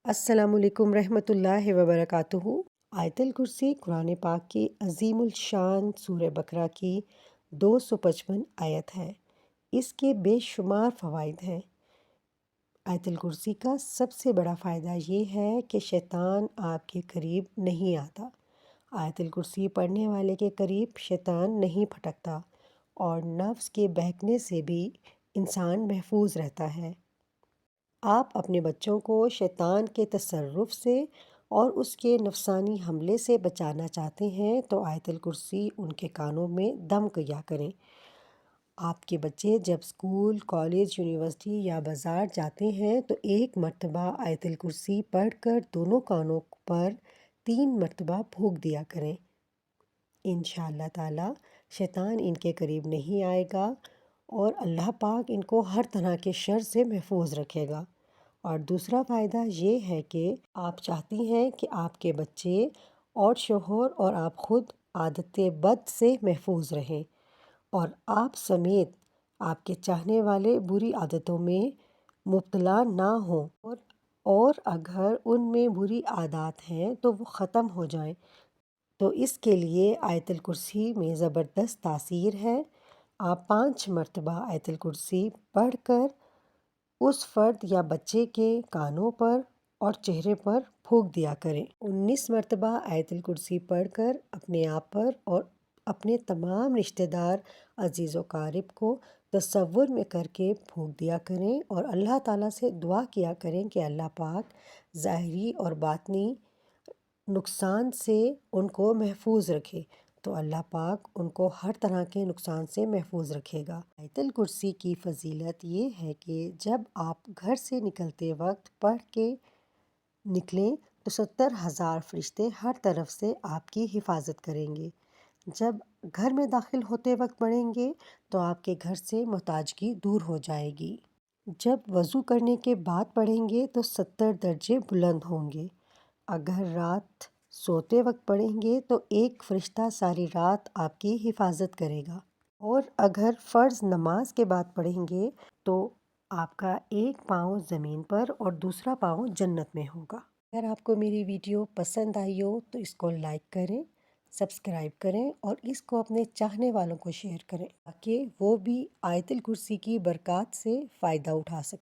السلام علیکم رحمۃ اللہ وبرکاتہ۔ آیت الکرسی قرآن پاک کی عظیم الشان سورہ بقرہ کی 255 آیت ہے۔ اس کے بے شمار فوائد ہیں۔ آیت الکرسی کا سب سے بڑا فائدہ یہ ہے کہ شیطان آپ کے قریب نہیں آتا۔ آیت الکرسی پڑھنے والے کے قریب شیطان نہیں پھٹکتا اور نفس کے بہکنے سے بھی انسان محفوظ رہتا ہے۔ آپ اپنے بچوں کو شیطان کے تصرف سے اور اس کے نفسانی حملے سے بچانا چاہتے ہیں تو آیت الکرسی ان کے کانوں میں دم کیا کریں۔ آپ کے بچے جب اسکول، کالج، یونیورسٹی یا بازار جاتے ہیں تو ایک مرتبہ آیت الکرسی پڑھ کر دونوں کانوں پر 3 مرتبہ پھونک دیا کریں۔ انشاءاللہ تعالی شیطان ان کے قریب نہیں آئے گا اور اللہ پاک ان کو ہر طرح کے شر سے محفوظ رکھے گا۔ اور دوسرا فائدہ یہ ہے کہ آپ چاہتی ہیں کہ آپ کے بچے اور شوہر اور آپ خود عادت بد سے محفوظ رہیں اور آپ سمیت آپ کے چاہنے والے بری عادتوں میں مبتلا نہ ہوں، اور اگر ان میں بری عادات ہیں تو وہ ختم ہو جائیں۔ تو اس کے لیے آیت الکرسی میں زبردست تاثیر ہے۔ آپ 5 مرتبہ آیت الکرسی پڑھ کر اس فرد یا بچے کے کانوں پر اور چہرے پر پھونک دیا کریں۔ 19 مرتبہ آیت الکرسی پڑھ کر اپنے آپ پر اور اپنے تمام رشتہ دار، عزیز و اقارب کو تصور میں کر کے پھونک دیا کریں اور اللہ تعالیٰ سے دعا کیا کریں کہ اللہ پاک ظاہری اور باطنی نقصان سے ان کو محفوظ رکھے، تو اللہ پاک ان کو ہر طرح کے نقصان سے محفوظ رکھے گا۔ آیت الکرسی کی فضیلت یہ ہے کہ جب آپ گھر سے نکلتے وقت پڑھ کے نکلیں تو 70,000 فرشتے ہر طرف سے آپ کی حفاظت کریں گے۔ جب گھر میں داخل ہوتے وقت پڑھیں گے تو آپ کے گھر سے محتاجگی دور ہو جائے گی۔ جب وضو کرنے کے بعد پڑھیں گے تو 70 درجے بلند ہوں گے۔ اگر رات سوتے وقت پڑھیں گے تو ایک فرشتہ ساری رات آپ کی حفاظت کرے گا، اور اگر فرض نماز کے بعد پڑھیں گے تو آپ کا ایک پاؤں زمین پر اور دوسرا پاؤں جنت میں ہوگا۔ اگر آپ کو میری ویڈیو پسند آئی ہو تو اس کو لائک کریں، سبسکرائب کریں اور اس کو اپنے چاہنے والوں کو شیئر کریں تاکہ وہ بھی آیت الکرسی کی برکات سے فائدہ اٹھا سکیں۔